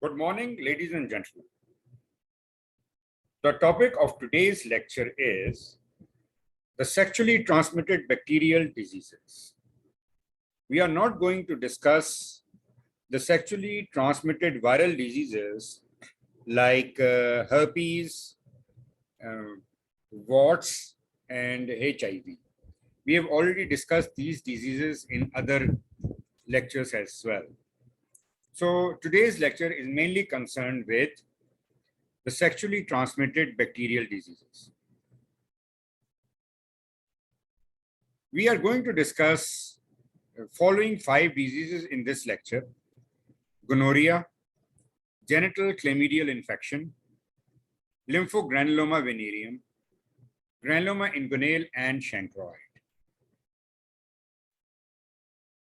Good morning, ladies and gentlemen. The topic of today's lecture is the sexually transmitted bacterial diseases. We are not going to discuss the sexually transmitted viral diseases like herpes, warts, and HIV. We have already discussed these diseases in other lectures as well. So today's lecture is mainly concerned with the sexually transmitted bacterial diseases. We are going to discuss the following 5 diseases in this lecture: gonorrhea, genital chlamydial infection, lymphogranuloma venereum, granuloma inguinale, and chancroid.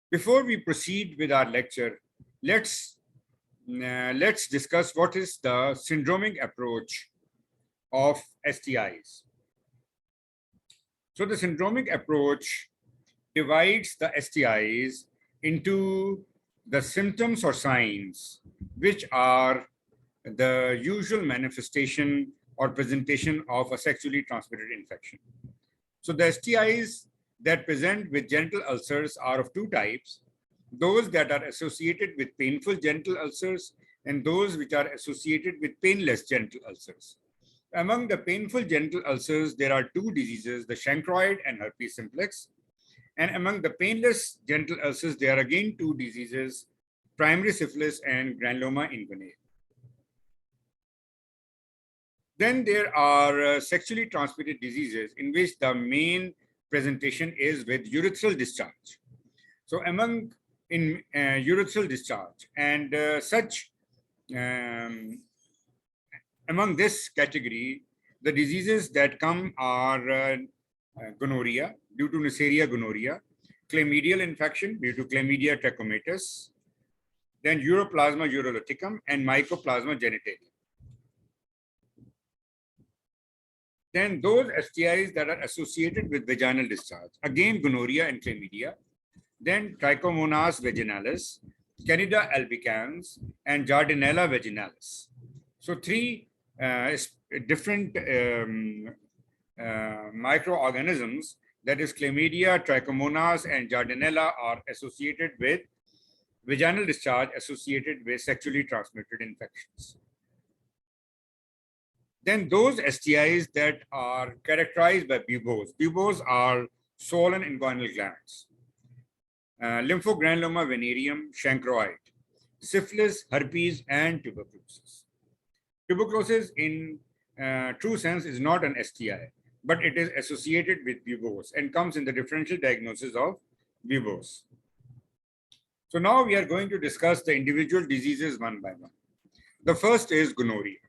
Before we proceed with our lecture, let's discuss what is the syndromic approach of STIs. So the syndromic approach divides the STIs into the symptoms or signs which are the usual manifestation or presentation of a sexually transmitted infection. So the STIs that present with genital ulcers are of 2 types: those that are associated with painful genital ulcers and those which are associated with painless genital ulcers. Among the painful genital ulcers, there are 2 diseases, the chancroid and herpes simplex. And among the painless genital ulcers, there are again 2 diseases, primary syphilis and granuloma inguinale. Then there are sexually transmitted diseases in which the main presentation is with urethral discharge. So among urethral discharge and among this category, the diseases that come are gonorrhea due to Neisseria gonorrhea, chlamydial infection due to Chlamydia trachomatis, then uroplasma uroloticum, and mycoplasma genitalium. Then those STIs that are associated with vaginal discharge, again gonorrhea and chlamydia, then Trichomonas vaginalis, Candida albicans, and Gardnerella vaginalis. So 3 different microorganisms, that is Chlamydia, Trichomonas, and Gardnerella, are associated with vaginal discharge associated with sexually transmitted infections. Then those STIs that are characterized by buboes. Buboes are swollen inguinal glands. Lymphogranuloma venereum, chancroid, syphilis, herpes, and tuberculosis. Tuberculosis in true sense is not an STI, but it is associated with buboes and comes in the differential diagnosis of buboes. So now we are going to discuss the individual diseases one by one. The first is gonorrhea.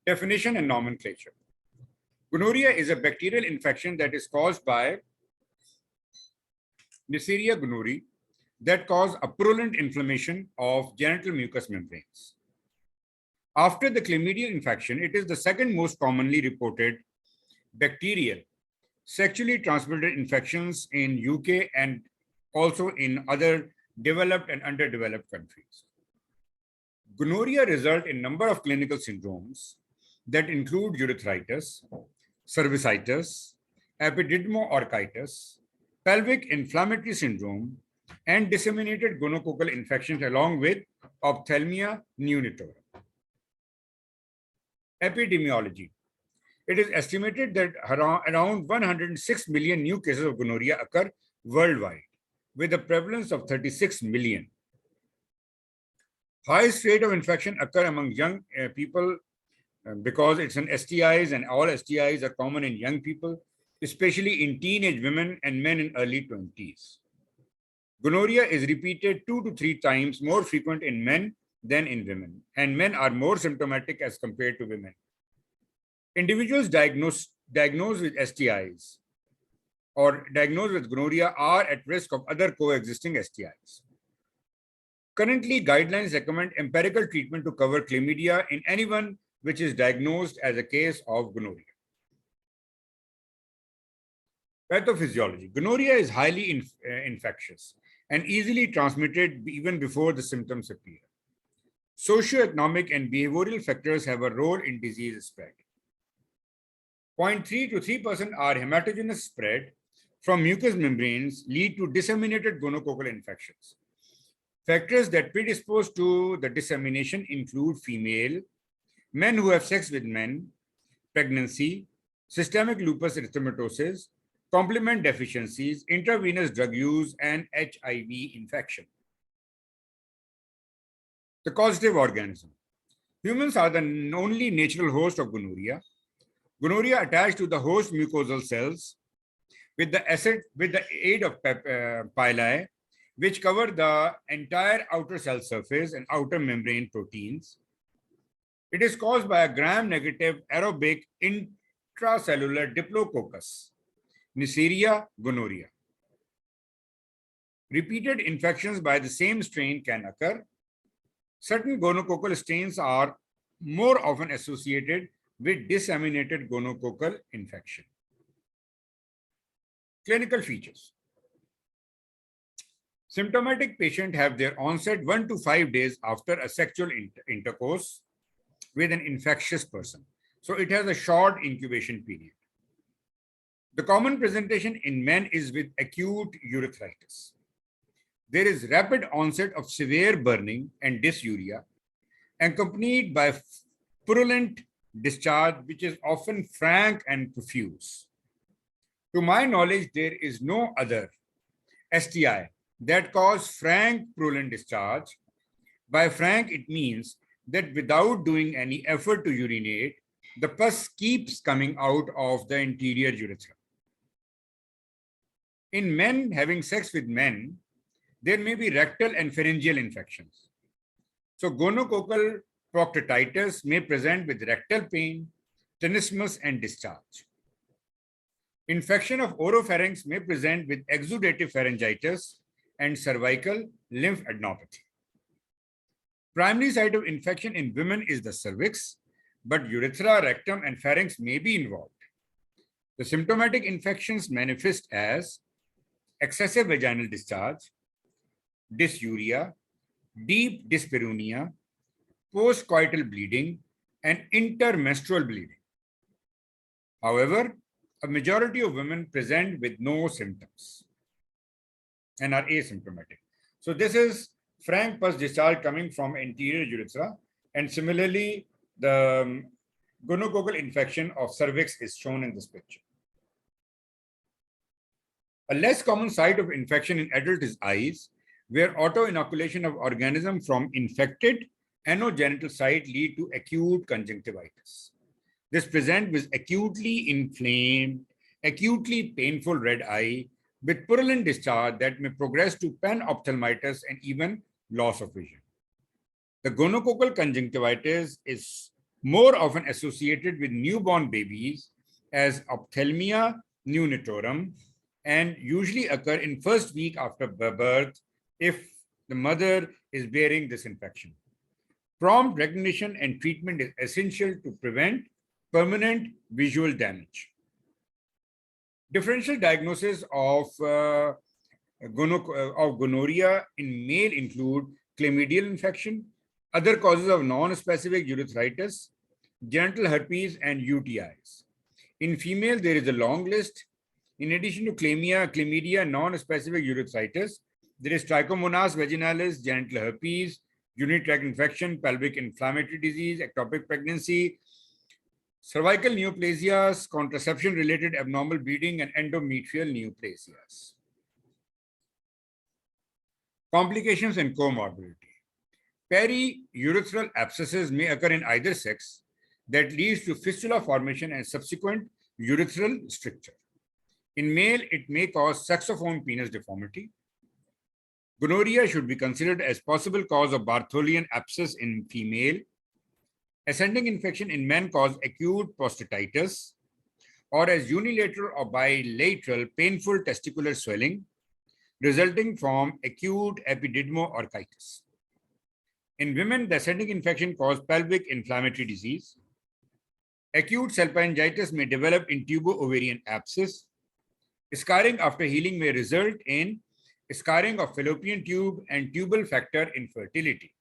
Definition and nomenclature. Gonorrhea is a bacterial infection that is caused by Neisseria gonorrhoeae that cause a purulent inflammation of genital mucous membranes. After the chlamydial infection, it is the second most commonly reported bacterial sexually transmitted infections in UK and also in other developed and underdeveloped countries. Gonorrhea results in a number of clinical syndromes that include urethritis, cervicitis, epididymoorchitis, pelvic inflammatory syndrome, and disseminated gonococcal infections along with ophthalmia neonatorum. Epidemiology. It is estimated that around 106 million new cases of gonorrhea occur worldwide, with a prevalence of 36 million. Highest rate of infection occur among young people because it's an STIs, and all STIs are common in young people, especially in teenage women and men in early 20s. Gonorrhea is repeated 2 to 3 times more frequent in men than in women, and men are more symptomatic as compared to women. Individuals diagnosed with STIs or diagnosed with gonorrhea are at risk of other coexisting STIs. Currently, guidelines recommend empirical treatment to cover chlamydia in anyone which is diagnosed as a case of gonorrhea. Pathophysiology. Gonorrhea is highly infectious and easily transmitted even before the symptoms appear. socioeconomic and behavioral factors have a role in disease spread. 0.3 to 3% are hematogenous spread from mucous membranes lead to disseminated gonococcal infections. Factors that predispose to the dissemination include female, men who have sex with men, pregnancy, systemic lupus erythematosus, complement deficiencies, intravenous drug use, and HIV infection. The causative organism. Humans are the only natural host of gonorrhea. Gonorrhea attached to the host mucosal cells with the aid of pili, which cover the entire outer cell surface and outer membrane proteins. It is caused by a gram-negative aerobic intracellular diplococcus, Neisseria gonorrhea. Repeated infections by the same strain can occur. Certain gonococcal strains are more often associated with disseminated gonococcal infection. Clinical features. Symptomatic patients have their onset 1 to 5 days after a sexual intercourse with an infectious person. So it has a short incubation period. The common presentation in men is with acute urethritis. There is rapid onset of severe burning and dysuria, accompanied by purulent discharge, which is often frank and profuse. To my knowledge, there is no other STI that cause frank purulent discharge. By frank, it means that without doing any effort to urinate, the pus keeps coming out of the interior urethra. In men having sex with men, there may be rectal and pharyngeal infections. So gonococcal proctitis may present with rectal pain, tenesmus, and discharge. Infection of oropharynx may present with exudative pharyngitis and cervical lymphadenopathy. Primary site of infection in women is the cervix, but urethra, rectum, and pharynx may be involved. The symptomatic infections manifest as excessive vaginal discharge, dysuria, deep dyspareunia, postcoital bleeding, and intermenstrual bleeding. However, a majority of women present with no symptoms and are asymptomatic. So this is frank pus discharge coming from anterior urethra, and similarly, the gonococcal infection of cervix is shown in this picture. A less common site of infection in adult is eyes, where auto-inoculation of organism from infected anogenital site lead to acute conjunctivitis. This presents with acutely inflamed, acutely painful red eye with purulent discharge that may progress to panophthalmitis and even loss of vision. The gonococcal conjunctivitis is more often associated with newborn babies as ophthalmia neonatorum and usually occur in first week after birth if the mother is bearing this infection. Prompt recognition and treatment is essential to prevent permanent visual damage. Differential diagnosis of gonorrhea in male include chlamydial infection, other causes of non-specific urethritis, genital herpes, and UTIs. In female, there is a long list. In addition to chlamydia, non-specific urethritis, there is trichomonas vaginalis, genital herpes, urinary tract infection, pelvic inflammatory disease, ectopic pregnancy, cervical neoplasias, contraception-related abnormal bleeding, and endometrial neoplasias. Complications and comorbidity. Periurethral abscesses may occur in either sex that leads to fistula formation and subsequent urethral stricture. In male, it may cause saxophone penis deformity. Gonorrhea should be considered as possible cause of Bartholian abscess in female. Ascending infection in men cause acute prostatitis or as unilateral or bilateral painful testicular swelling resulting from acute epididymoorchitis. In women, the ascending infection causes pelvic inflammatory disease. Acute salpingitis may develop in tubo-ovarian abscess. Scarring after healing may result in scarring of fallopian tube and tubal factor infertility.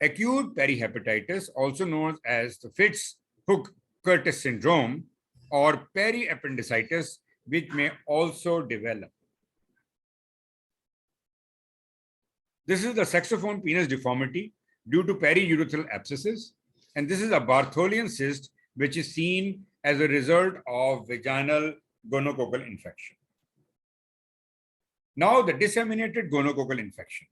Acute perihepatitis, also known as the Fitz-Hugh-Curtis syndrome, or periappendicitis, which may also develop. This is the saxophone penis deformity due to periurethral abscesses, and this is a Bartholian cyst which is seen as a result of vaginal gonococcal infection. Now, the disseminated gonococcal infection.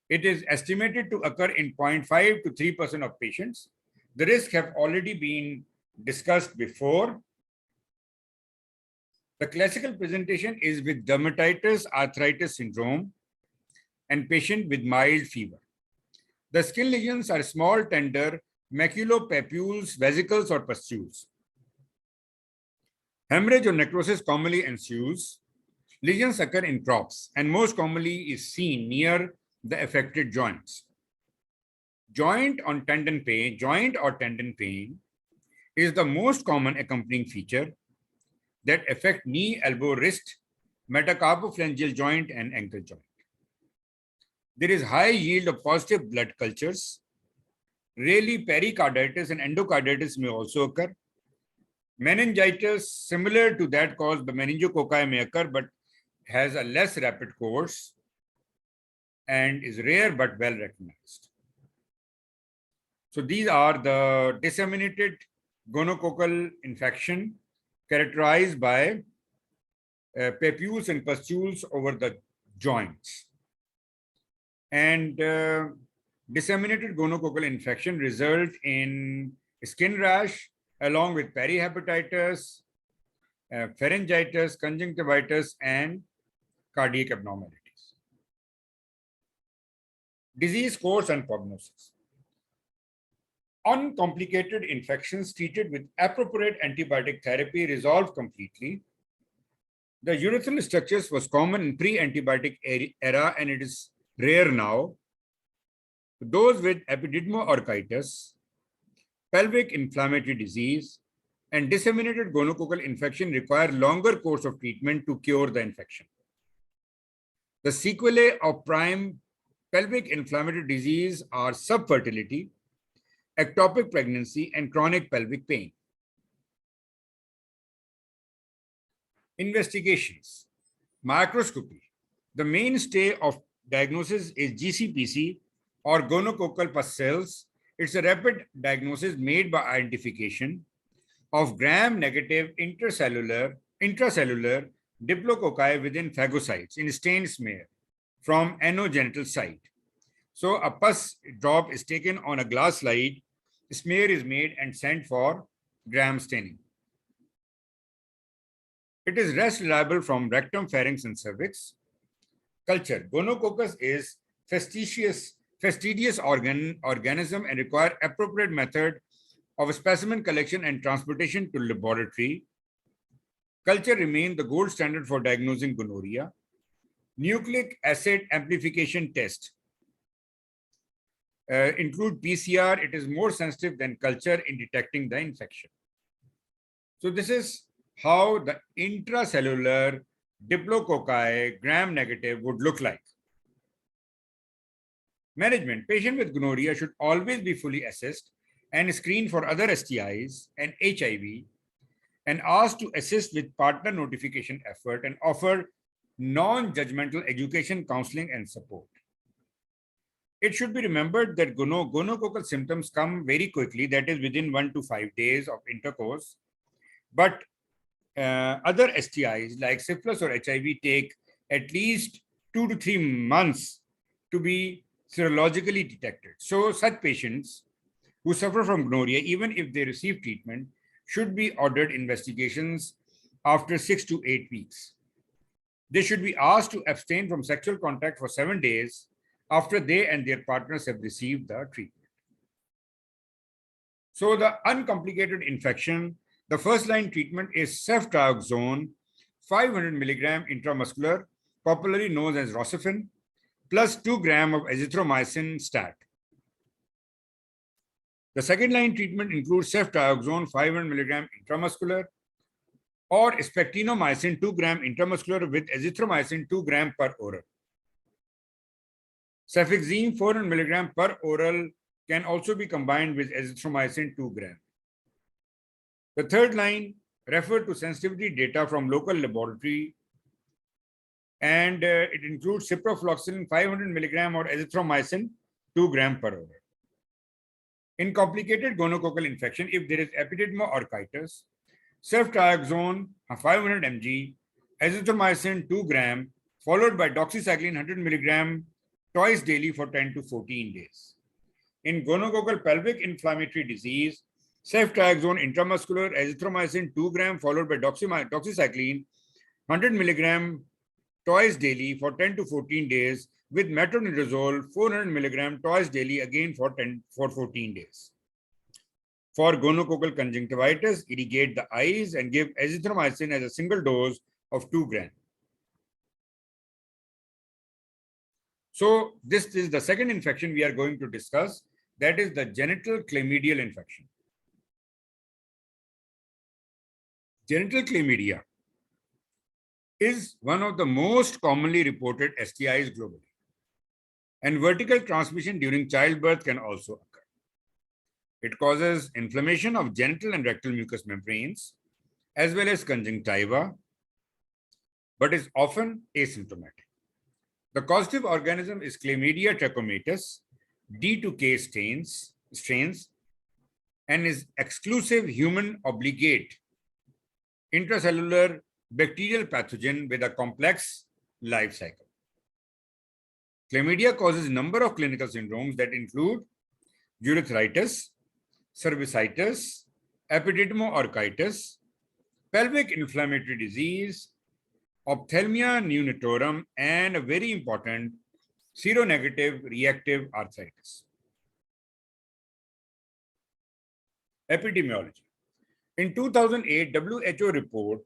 It is estimated to occur in 0.5 to 3% of patients. The risks have already been discussed before. The classical presentation is with dermatitis arthritis syndrome and patient with mild fever. The skin lesions are small, tender maculopapules, vesicles, or pustules. Hemorrhage or necrosis commonly ensues. Lesions occur in crops and most commonly is seen near the affected joints. Joint or tendon pain is the most common accompanying feature that affect knee, elbow, wrist, metacarpophalangeal joint, and ankle joint. There is high yield of positive blood cultures. Rarely, pericarditis and endocarditis may also occur. Meningitis, similar to that caused by meningococci, may occur but has a less rapid course and is rare but well recognized. So these are the disseminated gonococcal infection characterized by papules and pustules over the joints. And disseminated gonococcal infection result in skin rash along with perihepatitis, pharyngitis, conjunctivitis, and cardiac abnormalities. Disease course and prognosis. Uncomplicated infections treated with appropriate antibiotic therapy resolved completely. The urethral structures was common in pre-antibiotic era and it is rare now. Those with epididymoorchitis, pelvic inflammatory disease, and disseminated gonococcal infection require longer course of treatment to cure the infection. The sequelae of prime pelvic inflammatory disease are subfertility, ectopic pregnancy, and chronic pelvic pain. Investigations. Microscopy. The mainstay of diagnosis is GCPC or gonococcal pus cells. It's a rapid diagnosis made by identification of gram-negative intracellular diplococci within phagocytes in stained smear from anogenital site. So a pus drop is taken on a glass slide, smear is made and sent for gram staining. It is less reliable from rectum, pharynx, and cervix. Culture. Gonococcus is fastidious organism and require appropriate method of specimen collection and transportation to laboratory. Culture remains the gold standard for diagnosing gonorrhea. Nucleic acid amplification test include PCR. It is more sensitive than culture in detecting the infection. So this is how the intracellular diplococci gram-negative would look like. Management. Patient with gonorrhea should always be fully assessed and screened for other STIs and HIV and asked to assist with partner notification effort and offer non-judgmental education, counseling, and support. It should be remembered that gonococcal symptoms come very quickly, that is within 1 to 5 days of intercourse. But other STIs like syphilis or HIV take at least 2 to 3 months to be serologically detected. So such patients who suffer from gonorrhea, even if they receive treatment, should be ordered investigations after 6 to 8 weeks. They should be asked to abstain from sexual contact for 7 days after they and their partners have received the treatment. So the uncomplicated infection, the first line treatment is ceftriaxone 500 milligram intramuscular, popularly known as Rocephin, plus 2 grams of azithromycin stat. The second line treatment includes ceftriaxone 500 milligram intramuscular or spectinomycin 2 grams intramuscular with azithromycin 2 grams per oral. Cefixime 400 mg per oral can also be combined with azithromycin 2 gram. The third line refer to sensitivity data from local laboratory, and it includes ciprofloxacin 500 mg or azithromycin 2 gram per oral. In complicated gonococcal infection, if there is epididymoorchitis, ceftriaxone 500 mg, azithromycin 2 gram, followed by doxycycline 100 mg twice daily for 10 to 14 days. In gonococcal pelvic inflammatory disease, ceftriaxone intramuscular, azithromycin 2 gram, followed by doxycycline 100 mg twice daily for 10 to 14 days, with metronidazole 400 mg twice daily, again for 14 days. For gonococcal conjunctivitis, irrigate the eyes and give azithromycin as a single dose of 2 gram. So this is the second infection we are going to discuss, that is the genital chlamydial infection. Genital chlamydia is one of the most commonly reported STIs globally, and vertical transmission during childbirth can also occur. It causes inflammation of genital and rectal mucous membranes as well as conjunctiva, but is often asymptomatic. The causative organism is Chlamydia trachomatis, D2K strains, and is exclusive human obligate intracellular bacterial pathogen with a complex life cycle. Chlamydia causes a number of clinical syndromes that include urethritis, cervicitis, epididymoorchitis, pelvic inflammatory disease, ophthalmia neonatorum, and a very important seronegative reactive arthritis. Epidemiology. In 2008 WHO report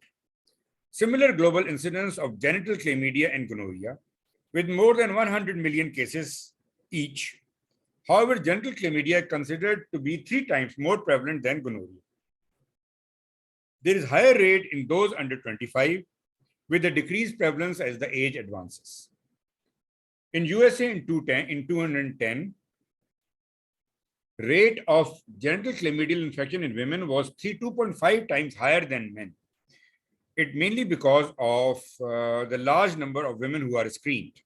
similar global incidence of genital chlamydia and gonorrhea with more than 100 million cases each. However, genital chlamydia is considered to be 3 times more prevalent than gonorrhea. There is higher rate in those under 25 with a decreased prevalence as the age advances. In USA in 2010, rate of genital chlamydial infection in women was 2.5 times higher than men. It mainly because of the large number of women who are screened.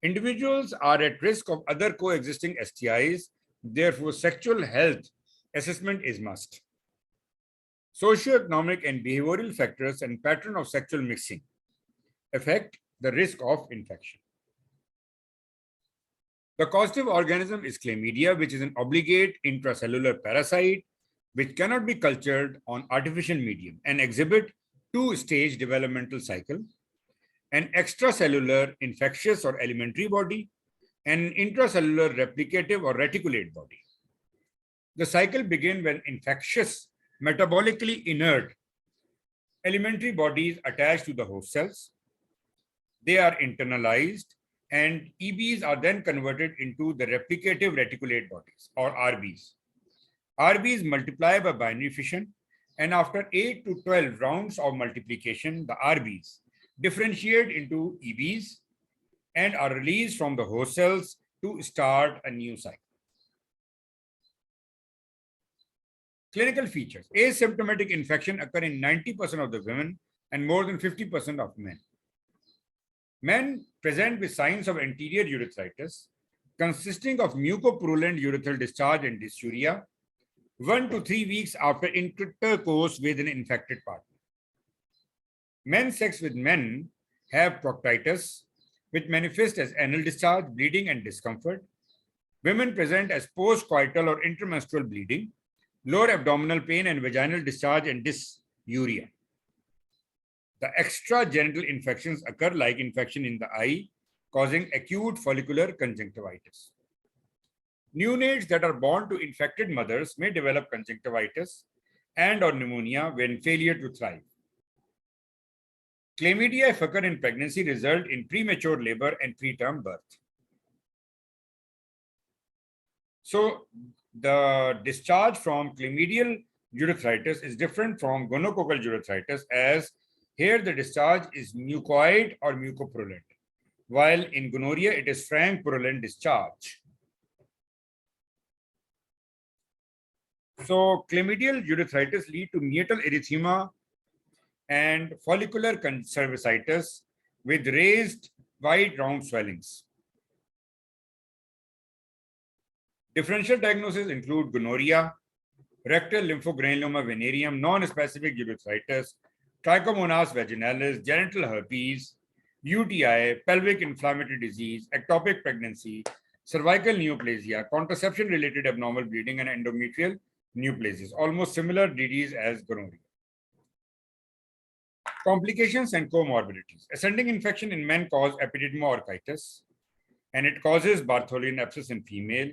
Individuals are at risk of other coexisting STIs, therefore sexual health assessment is must. Socioeconomic and behavioral factors and pattern of sexual mixing affect the risk of infection. The causative organism is chlamydia, which is an obligate intracellular parasite which cannot be cultured on artificial medium and exhibit 2-stage developmental cycle, an extracellular infectious or elementary body, and an intracellular replicative or reticulate body. The cycle begins when infectious, metabolically inert elementary bodies attach to the host cells. They are internalized, and EBs are then converted into the replicative reticulate bodies or RBs. RBs multiply by binary fission, and after 8 to 12 rounds of multiplication, the RBs differentiate into EBs and are released from the host cells to start a new cycle. Clinical features. Asymptomatic infection occur in 90% of the women and more than 50% of men. Men present with signs of anterior urethritis consisting of mucopurulent urethral discharge and dysuria 1 to 3 weeks after intercourse with an infected partner. Men sex with men have proctitis, which manifests as anal discharge, bleeding, and discomfort. Women present as postcoital or intermenstrual bleeding, lower abdominal pain, and vaginal discharge and dysuria. The extragenital infections occur like infection in the eye, causing acute follicular conjunctivitis. Neonates that are born to infected mothers may develop conjunctivitis and or pneumonia when failure to thrive. Chlamydia, if occur in pregnancy, result in premature labor and preterm birth. So the discharge from chlamydial urethritis is different from gonococcal urethritis, as here the discharge is mucoid or mucopurulent. while in gonorrhea it is frank purulent discharge. So chlamydial urethritis lead to meatal erythema and follicular cervicitis with raised white round swellings. Differential diagnoses include gonorrhea, rectal lymphogranuloma venereum, non-specific urethritis, trichomonas vaginalis, genital herpes, UTI, pelvic inflammatory disease, ectopic pregnancy, cervical neoplasia, contraception-related abnormal bleeding, and endometrial neoplasias, almost similar DDs as gonorrhea. Complications and comorbidities. Ascending infection in men cause epididymoorchitis, and it causes Bartholian abscess in female.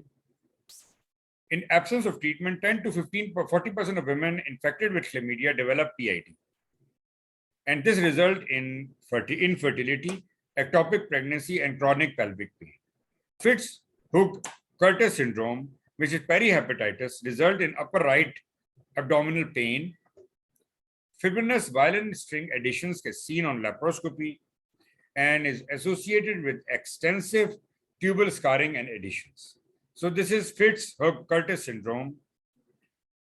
In absence of treatment, 10 to 40% of women infected with chlamydia develop PID. And this results in infertility, ectopic pregnancy, and chronic pelvic pain. Fitz-Hugh-Curtis syndrome, which is perihepatitis, result in upper right abdominal pain. Fibrinous violent string adhesions is seen on laparoscopy and is associated with extensive tubal scarring and adhesions. So this is Fitz-Hugh-Curtis syndrome,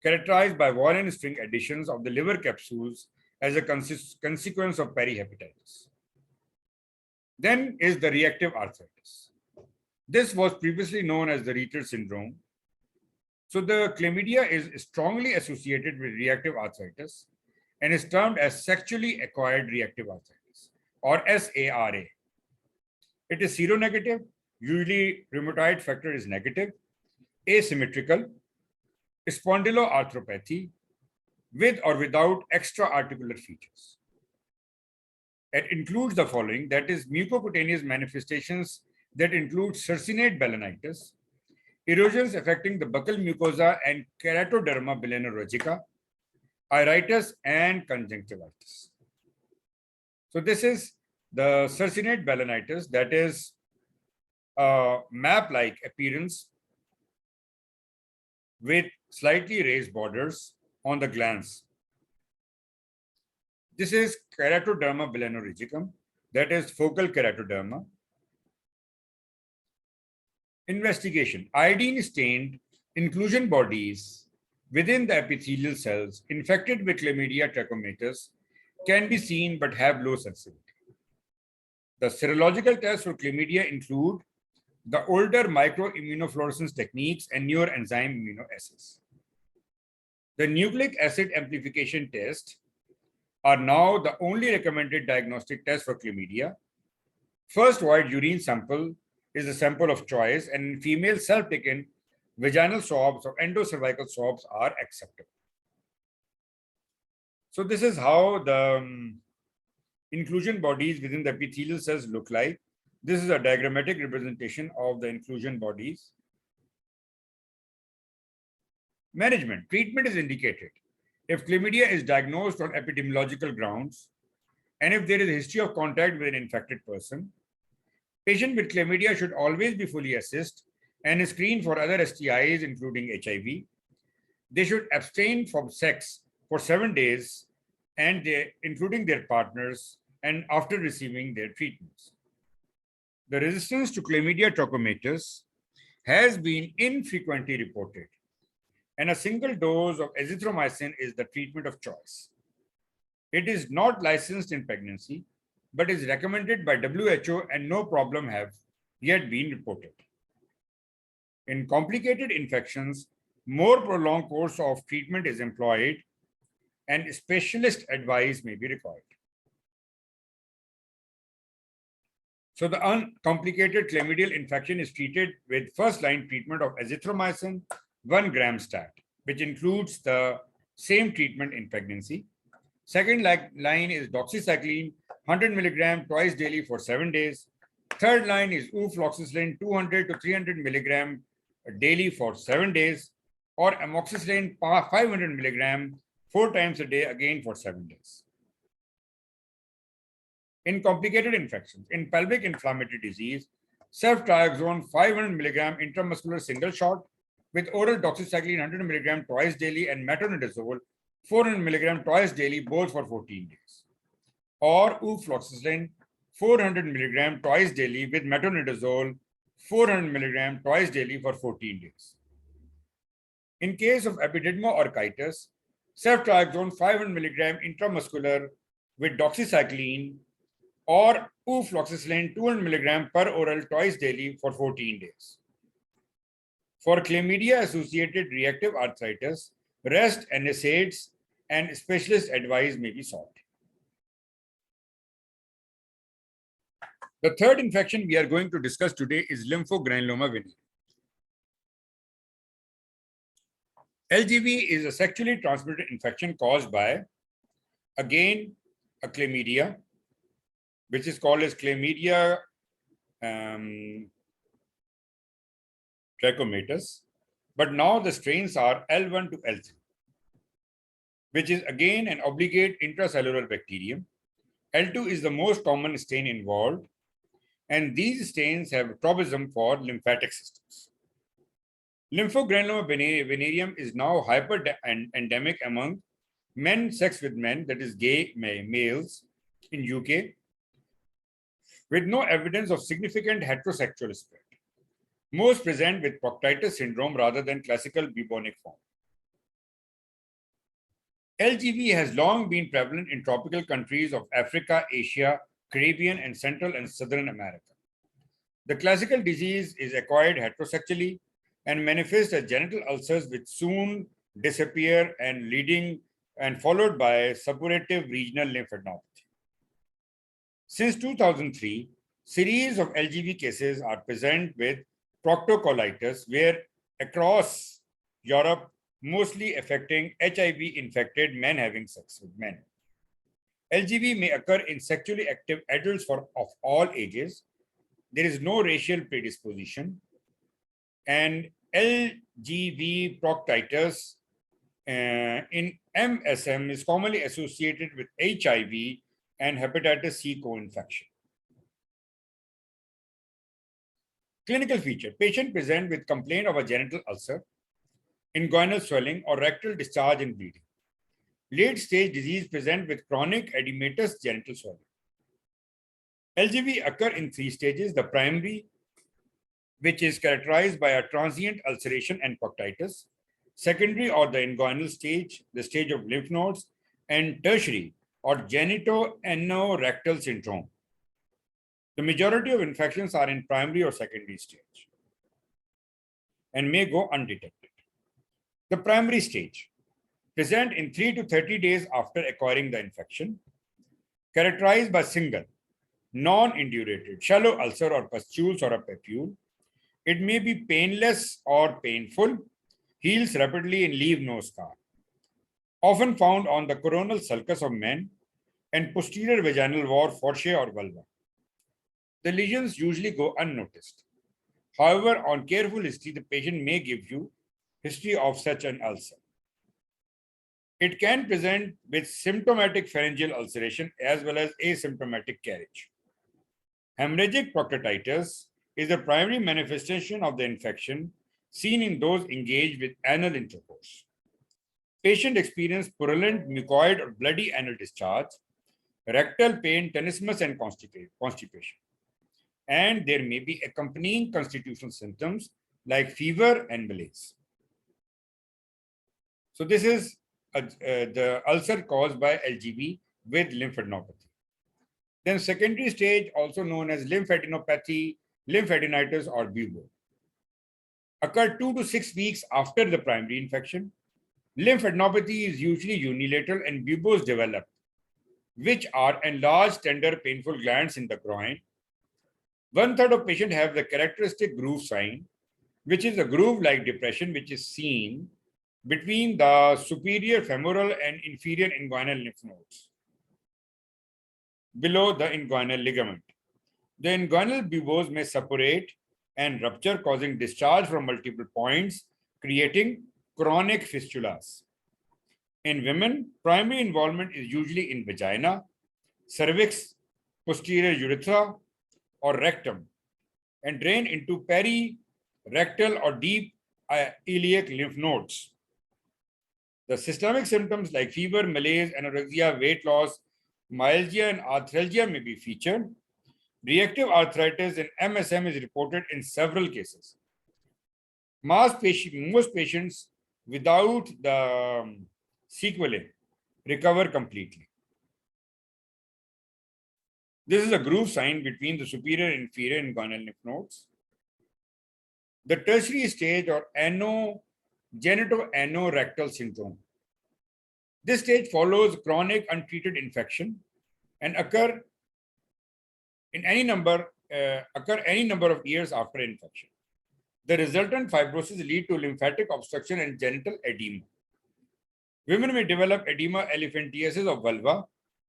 characterized by violent string adhesions of the liver capsules as a consequence of perihepatitis. Then is the reactive arthritis. This was previously known as the Ritter syndrome. So the chlamydia is strongly associated with reactive arthritis and is termed as sexually acquired reactive arthritis, or SARA. It is seronegative. Usually rheumatoid factor is negative, asymmetrical, spondyloarthropathy with or without extra-articular features. It includes the following, that is mucocutaneous manifestations that include circinate balanitis, erosions affecting the buccal mucosa and keratoderma bilinerogica, iritis, and conjunctivitis. So this is the circinate balanitis, that is map-like appearance with slightly raised borders on the glands. This is keratoderma bilinerogica, that is focal keratoderma. Investigation. Iodine-stained inclusion bodies within the epithelial cells infected with Chlamydia trachomatis can be seen but have low sensitivity. The serological tests for chlamydia include the older microimmunofluorescence techniques and newer enzyme immunoassays. The nucleic acid amplification test are now the only recommended diagnostic test for chlamydia. First void urine sample is a sample of choice, and female self-taken vaginal swabs or endocervical swabs are acceptable. So this is how the inclusion bodies within the epithelial cells look like. This is a diagrammatic representation of the inclusion bodies. Management. Treatment is indicated if chlamydia is diagnosed on epidemiological grounds and if there is a history of contact with an infected person. Patient with chlamydia should always be fully assessed and screened for other STIs, including HIV. They should abstain from sex for 7 days, and including their partners, and after receiving their treatments. The resistance to Chlamydia trachomatis has been infrequently reported, and a single dose of azithromycin is the treatment of choice. It is not licensed in pregnancy, but is recommended by WHO, and no problem have yet been reported. In complicated infections, more prolonged course of treatment is employed, and specialist advice may be required. So the uncomplicated chlamydial infection is treated with first-line treatment of azithromycin, 1 gram stat, which includes the same treatment in pregnancy. Second line is doxycycline, 100 milligram twice daily for 7 days. Third line is ufloxacin, 200 to 300 milligram daily for 7 days, or amoxicillin 500 milligram 4 times a day, again for 7 days. In complicated infections, in pelvic inflammatory disease, ceftriaxone 500 milligram intramuscular single shot with oral doxycycline 100 milligram twice daily and metronidazole 400 milligram twice daily, both for 14 days. Or ufloxacin 400 milligram twice daily with metronidazole 400 milligram twice daily for 14 days. In case of epididymoorchitis, ceftriaxone 500 milligram intramuscular with doxycycline or ufloxacin 200 milligram per oral twice daily for 14 days. For chlamydia-associated reactive arthritis, rest, NSAIDs, and specialist advice may be sought. The third infection we are going to discuss today is lymphogranuloma venereum. LGV is a sexually transmitted infection caused by, again, a chlamydia, which is called as Chlamydia trachomatis, but now the strains are L1 to L3, which is again an obligate intracellular bacterium. L2 is the most common strain involved, and these strains have tropism for lymphatic systems. Lymphogranuloma venereum is now endemic among men sex with men, that is gay males in UK, with no evidence of significant heterosexual spread. Most present with proctitis syndrome rather than classical bubonic form. LGV has long been prevalent in tropical countries of Africa, Asia, Caribbean, and Central and Southern America. The classical disease is acquired heterosexually and manifests as genital ulcers which soon disappear and followed by suppurative regional lymphadenopathy. Since 2003, series of LGV cases are present with proctocolitis, where across Europe, mostly affecting HIV-infected men having sex with men. LGV may occur in sexually active adults of all ages. There is no racial predisposition. And LGV proctitis in MSM is commonly associated with HIV and hepatitis C co-infection. Clinical feature: patient present with complaint of a genital ulcer, inguinal swelling, or rectal discharge and bleeding. Late stage disease present with chronic edematous genital swelling. LGV occur in 3 stages: the primary, which is characterized by a transient ulceration and proctitis; secondary, or the inguinal stage, the stage of lymph nodes; and tertiary, or genitoanorectal syndrome. The majority of infections are in primary or secondary stage and may go undetected. The primary stage, present in 3 to 30 days after acquiring the infection, characterized by single, non-indurated, shallow ulcer or pustules or a papule. It may be painless or painful, heals rapidly and leave no scar. Often found on the coronal sulcus of men and posterior vaginal wall, fourche or vulva. The lesions usually go unnoticed. However, on careful history, the patient may give you history of such an ulcer. It can present with symptomatic pharyngeal ulceration as well as asymptomatic carriage. Hemorrhagic proctitis is the primary manifestation of the infection seen in those engaged with anal intercourse. Patient experience purulent, mucoid, or bloody anal discharge, rectal pain, tenesmus, and constipation. And there may be accompanying constitutional symptoms like fever and malaise. So this is the ulcer caused by LGV with lymphadenopathy. Then secondary stage, also known as lymphadenopathy, lymphadenitis, or bubo, occur 2 to 6 weeks after the primary infection. Lymphadenopathy is usually unilateral and buboes develop, which are enlarged, tender, painful glands in the groin. 1/3 of patients have the characteristic groove sign, which is a groove-like depression which is seen between the superior femoral and inferior inguinal lymph nodes below the inguinal ligament. The inguinal buboes may suppurate and rupture, causing discharge from multiple points, creating chronic fistulas. In women, primary involvement is usually in vagina, cervix, posterior urethra, or rectum, and drain into perirectal or deep iliac lymph nodes. The systemic symptoms like fever, malaise, anorexia, weight loss, myalgia, and arthralgia may be featured. Reactive arthritis in MSM is reported in several cases. Most patients without the sequelae recover completely. This is a groove sign between the superior and inferior inguinal lymph nodes. The tertiary stage or genitoanorectal syndrome. This stage follows chronic untreated infection and occur any number of years after infection. The resultant fibrosis lead to lymphatic obstruction and genital edema. Women may develop edema elephantiasis of vulva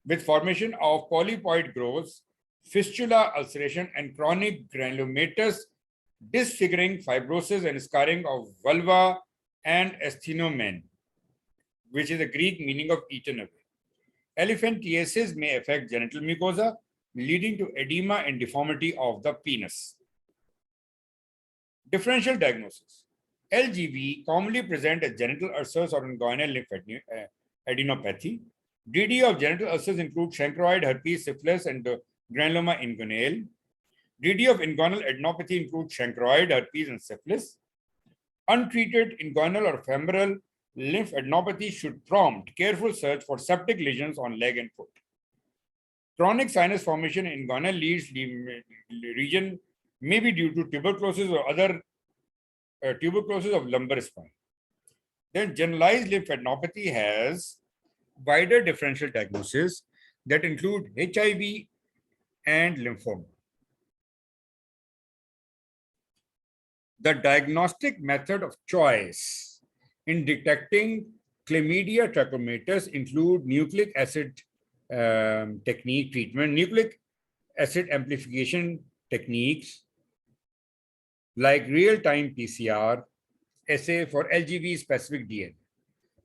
with formation of polypoid growths, fistula ulceration, and chronic granulomatous disfiguring fibrosis and scarring of vulva and asthenomen, which is the Greek meaning of eaten away. Elephantiasis may affect genital mucosa, leading to edema and deformity of the penis. Differential diagnosis. LGV commonly present as genital ulcers or inguinal lymphadenopathy. DD of genital ulcers include chancroid, herpes, syphilis, and granuloma inguinale. DD of inguinal adenopathy includes chancroid, herpes, and syphilis. Untreated inguinal or femoral lymphadenopathy should prompt careful search for septic lesions on leg and foot. Chronic sinus formation in inguinal leads region may be due to tuberculosis or other tuberculosis of lumbar spine. Then generalized lymphadenopathy has wider differential diagnosis that include HIV and lymphoma. The diagnostic method of choice in detecting Chlamydia trachomatis include nucleic acid technique treatment, nucleic acid amplification techniques like real-time PCR assay for LGV specific DNA,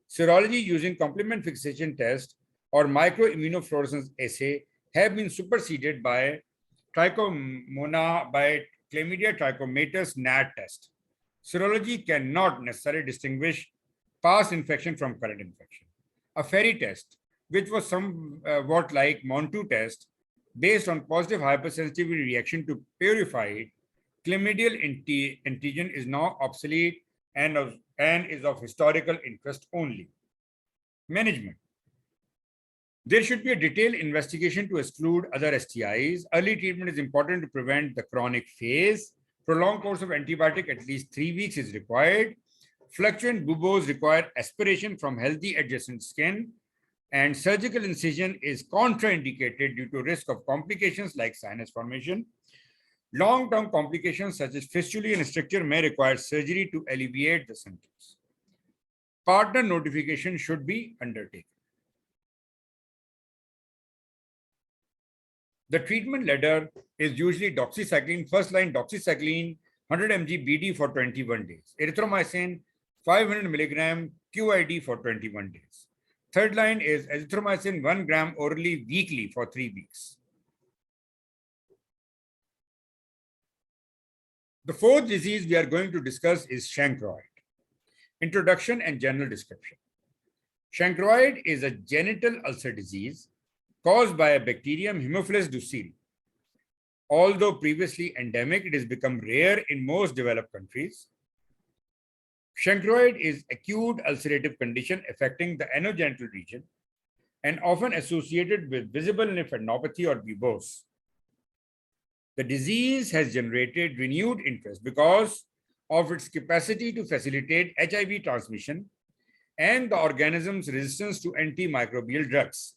serology using complement fixation test or microimmunofluorescence assay have been superseded by Chlamydia trachomatis NAT test. Serology cannot necessarily distinguish past infection from current infection. A Ferry test, which was somewhat like Montu test, based on positive hypersensitivity reaction to purified chlamydial antigen, is now obsolete and is of historical interest only. Management. There should be a detailed investigation to exclude other STIs. Early treatment is important to prevent the chronic phase. Prolonged course of antibiotic at least 3 weeks is required. Fluctuant buboes require aspiration from healthy adjacent skin, and surgical incision is contraindicated due to risk of complications like sinus formation. Long-term complications such as fistulae and stricture may require surgery to alleviate the symptoms. Partner notification should be undertaken. The treatment ladder is usually doxycycline, first line doxycycline, 100 mg BD for 21 days. Erythromycin, 500 mg QID for 21 days. Third line is azithromycin 1 gram orally weekly for 3 weeks. The fourth disease we are going to discuss is chancroid. Introduction and general description. Chancroid is a genital ulcer disease caused by a bacterium Haemophilus ducil. Although previously endemic, it has become rare in most developed countries. Chancroid is acute ulcerative condition affecting the anogenital region and often associated with visible lymphadenopathy or buboes. The disease has generated renewed interest because of its capacity to facilitate HIV transmission and the organism's resistance to antimicrobial drugs.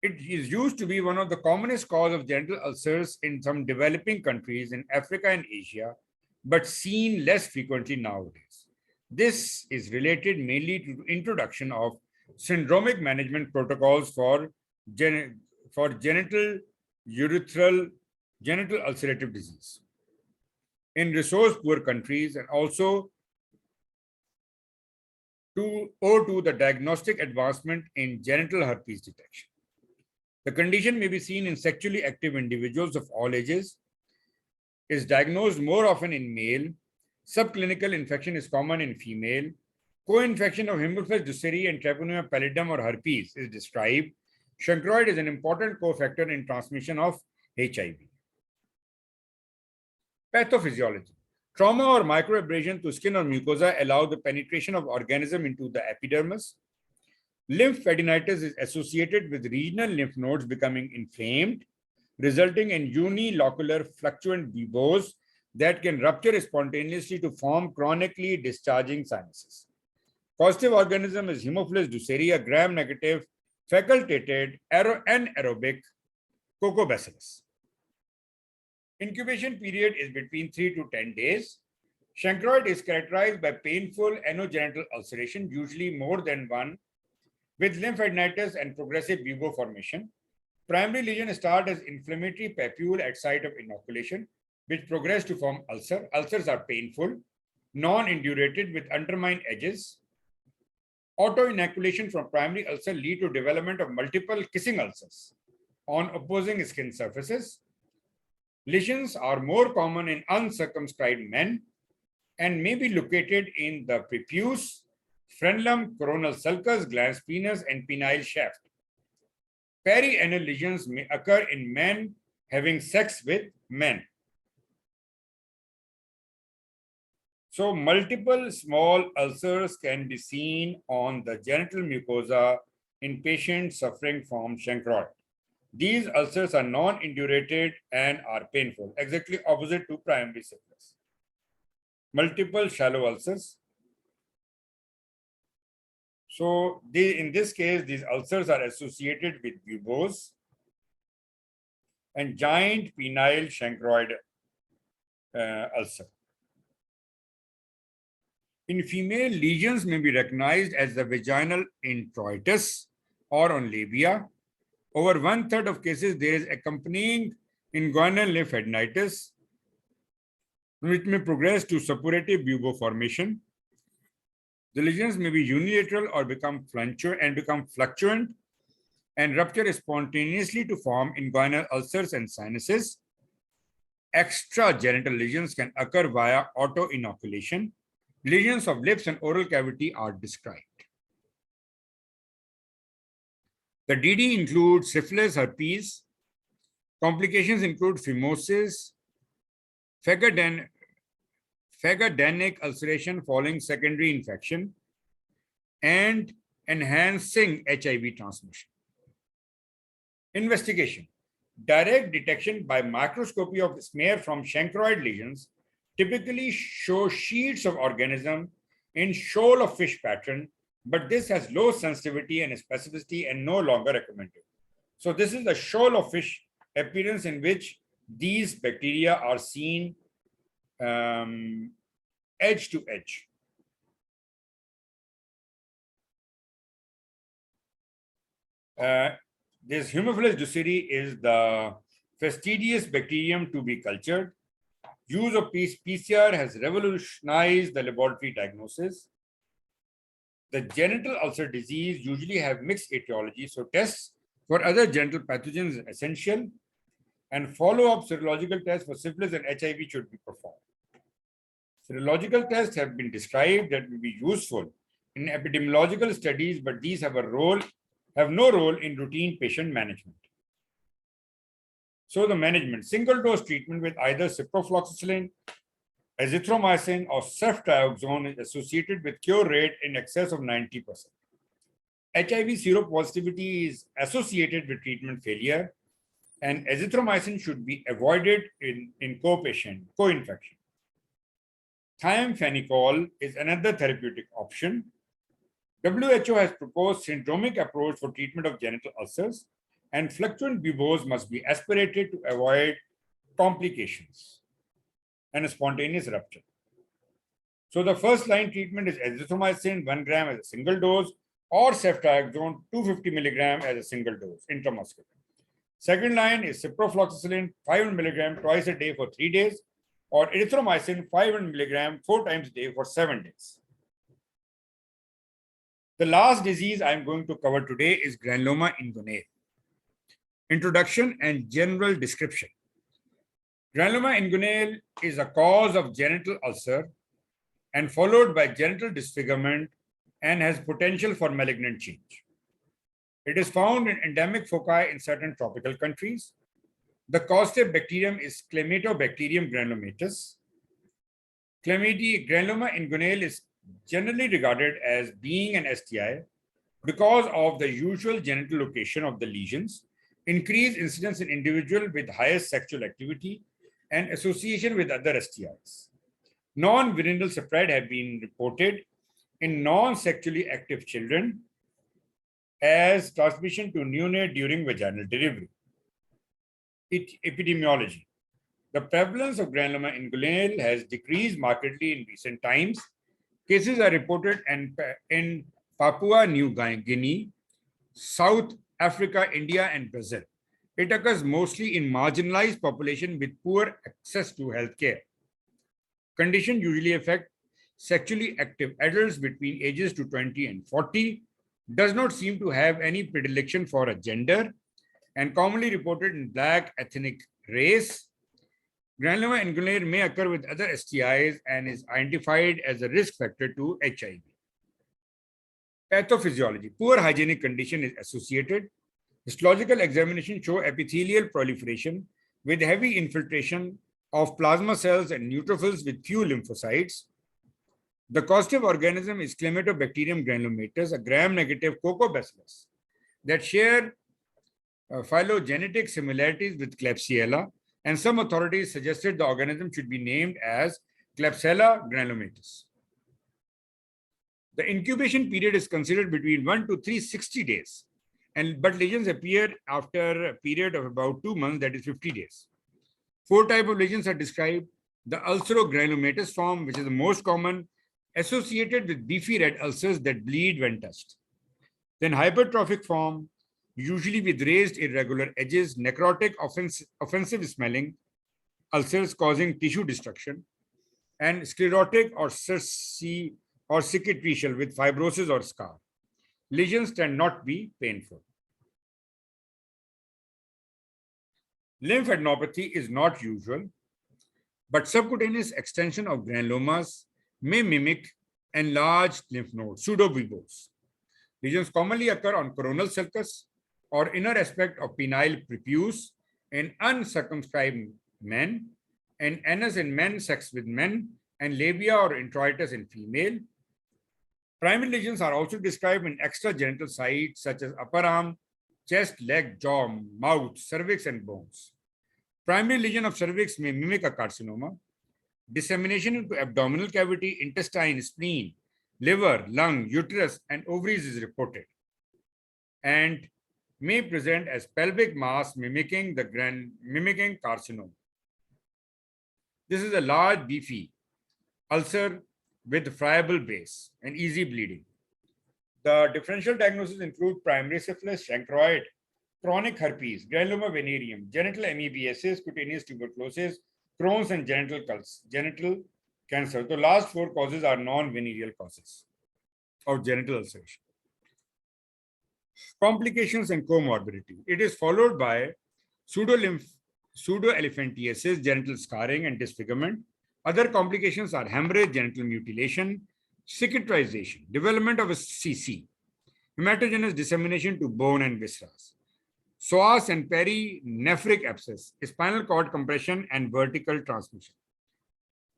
It is used to be one of the commonest cause of genital ulcers in some developing countries in Africa and Asia, but seen less frequently nowadays. This is related mainly to the introduction of syndromic management protocols for genital ulcerative disease in resource-poor countries, and also owe to the diagnostic advancement in genital herpes detection. The condition may be seen in sexually active individuals of all ages, is diagnosed more often in male, subclinical infection is common in female, co-infection of Haemophilus duceri and Treponema pallidum or herpes is described. Chancroid is an important cofactor in transmission of HIV. Pathophysiology. Trauma or microabrasion to skin or mucosa allow the penetration of organism into the epidermis. Lymphadenitis is associated with regional lymph nodes becoming inflamed, resulting in unilocular fluctuant buboes that can rupture spontaneously to form chronically discharging sinuses. Causative organism is Haemophilus ducerii, a gram-negative, facultated, anaerobic Coccobacillus. Incubation period is between 3 to 10 days. Chancroid is characterized by painful anogenital ulceration, usually more than one, with lymphadenitis and progressive bubo formation. Primary lesions start as inflammatory papule at site of inoculation, which progress to form ulcer. Ulcers are painful, non-indurated with undermined edges. Auto-inoculation from primary ulcer lead to development of multiple kissing ulcers on opposing skin surfaces. Lesions are more common in uncircumscribed men and may be located in the prepuce, frenulum, coronal sulcus, glans penis, and penile shaft. Perianal lesions may occur in men having sex with men. So multiple small ulcers can be seen on the genital mucosa in patients suffering from chancroid. These ulcers are non-indurated and are painful, exactly opposite to primary syphilis. Multiple shallow ulcers. So in this case, these ulcers are associated with buboes and giant penile chancroid ulcer. In female, lesions may be recognized as the vaginal introitus or on labia. Over 1/3 of cases, there is accompanying inguinal lymphadenitis, which may progress to suppurative bubo formation. The lesions may be unilateral or become fluctuant and rupture spontaneously to form inguinal ulcers and sinuses. Extragenital lesions can occur via auto-inoculation. Lesions of lips and oral cavity are described. The DD includes syphilis, herpes. Complications include phimosis, phagocytic ulceration following secondary infection, and enhancing HIV transmission. Investigation. Direct detection by microscopy of smear from chancroid lesions typically show sheets of organism in shoal of fish pattern, but this has low sensitivity and specificity and no longer recommended. So this is the shoal of fish appearance in which these bacteria are seen edge to edge. This Haemophilus ducerii is the fastidious bacterium to be cultured. Use of PCR has revolutionized the laboratory diagnosis. The genital ulcer disease usually have mixed etiology, so tests for other genital pathogens is essential, and follow-up serological tests for syphilis and HIV should be performed. Serological tests have been described that will be useful in epidemiological studies, but these have no role in routine patient management. So the management, single dose treatment with either ciprofloxacin, azithromycin, or ceftriaxone is associated with cure rate in excess of 90%. HIV seropositivity is associated with treatment failure, and azithromycin should be avoided in co-infection. Thiamphenicol is another therapeutic option. WHO has proposed syndromic approach for treatment of genital ulcers, and fluctuant buboes must be aspirated to avoid complications and a spontaneous rupture. So the first line treatment is azithromycin 1 gram as a single dose, or ceftriaxone 250 milligram as a single dose intramuscular. Second line is ciprofloxacin 500 milligram twice a day for 3 days, or erythromycin 500 milligram 4 times a day for 7 days. The last disease I'm going to cover today is granuloma inguinale. Introduction and general description. Granuloma inguinale is a cause of genital ulcer and followed by genital disfigurement and has potential for malignant change. It is found in endemic foci in certain tropical countries. The causative bacterium is Chlamydia granulomatis. Chlamydia granuloma inguinale is generally regarded as being an STI because of the usual genital location of the lesions, increased incidence in individuals with highest sexual activity, and association with other STIs. Non-venereal spread have been reported in non-sexually active children as transmission to neonate during vaginal delivery. Epidemiology. The prevalence of granuloma inguinale has decreased markedly in recent times. Cases are reported in Papua New Guinea, South Africa, India, and Brazil. It occurs mostly in marginalized population with poor access to healthcare. Condition usually affect sexually active adults between ages to 20 and 40, does not seem to have any predilection for a gender, and commonly reported in Black ethnic race. Granuloma inguinale may occur with other STIs and is identified as a risk factor to HIV. Pathophysiology. Poor hygienic condition is associated. Histological examination show epithelial proliferation with heavy infiltration of plasma cells and neutrophils with few lymphocytes. The causative organism is Chlamydia granulomatis, a gram-negative cocobacillus that share phylogenetic similarities with Klebsiella, and some authorities suggested the organism should be named as Klebsiella granulomatis. The incubation period is considered between 1 to 360 days, but lesions appear after a period of about 2 months, that is 50 days. 4 types of lesions are described. The ulcerogranulomatous form, which is the most common, associated with beefy red ulcers that bleed when touched. Then hypertrophic form, usually with raised irregular edges, necrotic, offensive smelling ulcers causing tissue destruction, and sclerotic or cicatricial with fibrosis or scar. Lesions tend not to be painful. Lymphadenopathy is not usual, but subcutaneous extension of granulomas may mimic enlarged lymph nodes, pseudobulbos. Lesions commonly occur on coronal sulcus or inner aspect of penile prepuce in uncircumscribed men, and anus in men, sex with men, and labia or introitus in female. Primary lesions are also described in extragenital sites such as upper arm, chest, leg, jaw, mouth, cervix, and bones. Primary lesion of cervix may mimic a carcinoma. Dissemination into abdominal cavity, intestine, spleen, liver, lung, uterus, and ovaries is reported, and may present as pelvic mass mimicking carcinoma. This is a large, beefy ulcer with friable base and easy bleeding. The differential diagnoses include primary syphilis, chancroid, chronic herpes, granuloma venereum, genital amoebiasis, cutaneous tuberculosis, Crohn's, and genital cancer. The last 4 causes are non-venereal causes of genital ulceration. Complications and comorbidity. It is followed by pseudoelephantiasis, genital scarring, and disfigurement. Other complications are hemorrhage, genital mutilation, cicatrization, development of a CC, hematogenous dissemination to bone and viscera, psoas and perinephric abscess, spinal cord compression, and vertical transmission.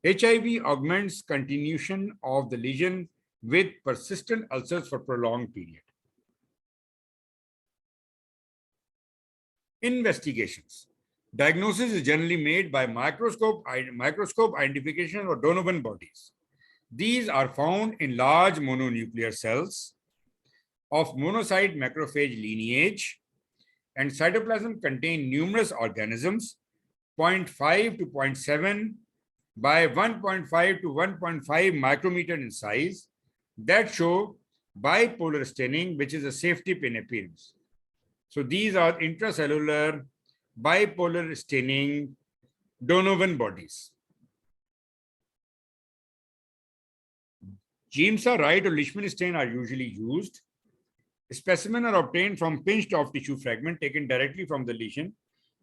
HIV augments continuation of the lesion with persistent ulcers for prolonged period. Investigations. Diagnosis is generally made by microscope identification of Donovan bodies. These are found in large mononuclear cells of monocyte macrophage lineage, and cytoplasm contain numerous organisms, 0.5 to 0.7 by 1.5 to 1.5 micrometer in size, that show bipolar staining, which is a safety pin appearance. So these are intracellular bipolar staining Donovan bodies. Giemsa, Wright, or Leishman stain are usually used. Specimens are obtained from pinched off tissue fragment taken directly from the lesion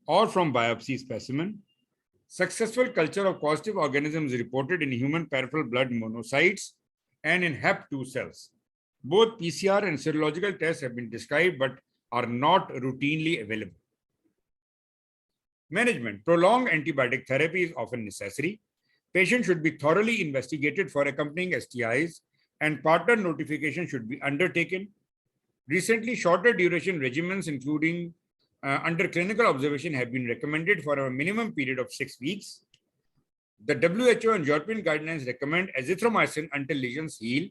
or from biopsy specimen. Successful culture of causative organisms is reported in human peripheral blood monocytes and in HEP2 cells. Both PCR and serological tests have been described, but are not routinely available. Management. Prolonged antibiotic therapy is often necessary. Patients should be thoroughly investigated for accompanying STIs, and partner notification should be undertaken. Recently, shorter duration regimens, including under clinical observation, have been recommended for a minimum period of 6 weeks. The WHO and European guidelines recommend azithromycin until lesions heal,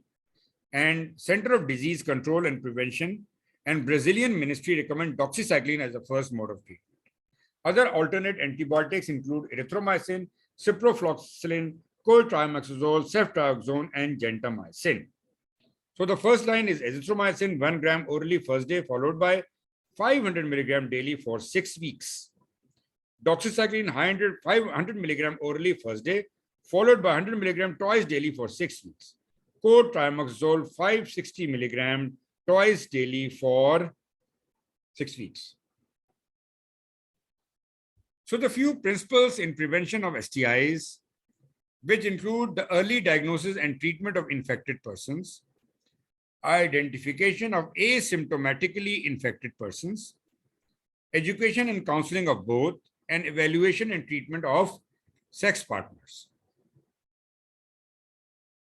and Center of Disease Control and Prevention and Brazilian Ministry recommend doxycycline as the first mode of treatment. Other alternate antibiotics include erythromycin, ciprofloxacin, cotrimoxazole, ceftriaxone, and gentamicin. So the first line is azithromycin 1 gram orally first day, followed by 500 milligram daily for 6 weeks. Doxycycline 500 milligram orally first day, followed by 100 milligram twice daily for 6 weeks. Cotrimoxazole 560 milligram twice daily for 6 weeks. So the few principles in prevention of STIs, which include the early diagnosis and treatment of infected persons, identification of asymptomatically infected persons, education and counseling of both, and evaluation and treatment of sex partners.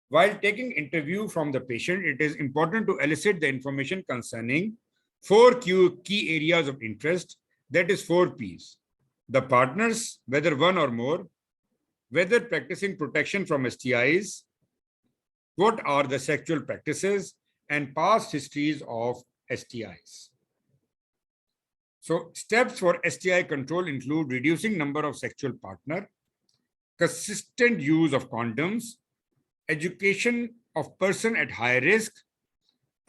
While taking interview from the patient, it is important to elicit the information concerning 4 key areas of interest, that is 4 Ps. The partners, whether one or more, whether practicing protection from STIs, what are the sexual practices, and past histories of STIs. So steps for STI control include reducing number of sexual partner, consistent use of condoms, education of person at high risk,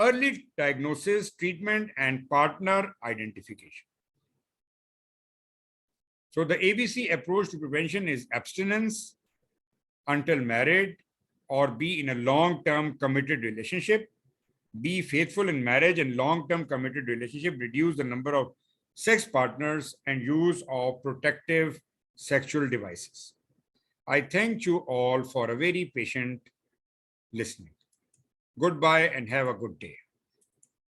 early diagnosis, treatment, and partner identification. So the ABC approach to prevention is abstinence until married, or be in a long-term committed relationship. Be faithful in marriage and long-term committed relationship. Reduce the number of sex partners and use of protective sexual devices. I thank you all for a very patient listening. Goodbye and have a good day.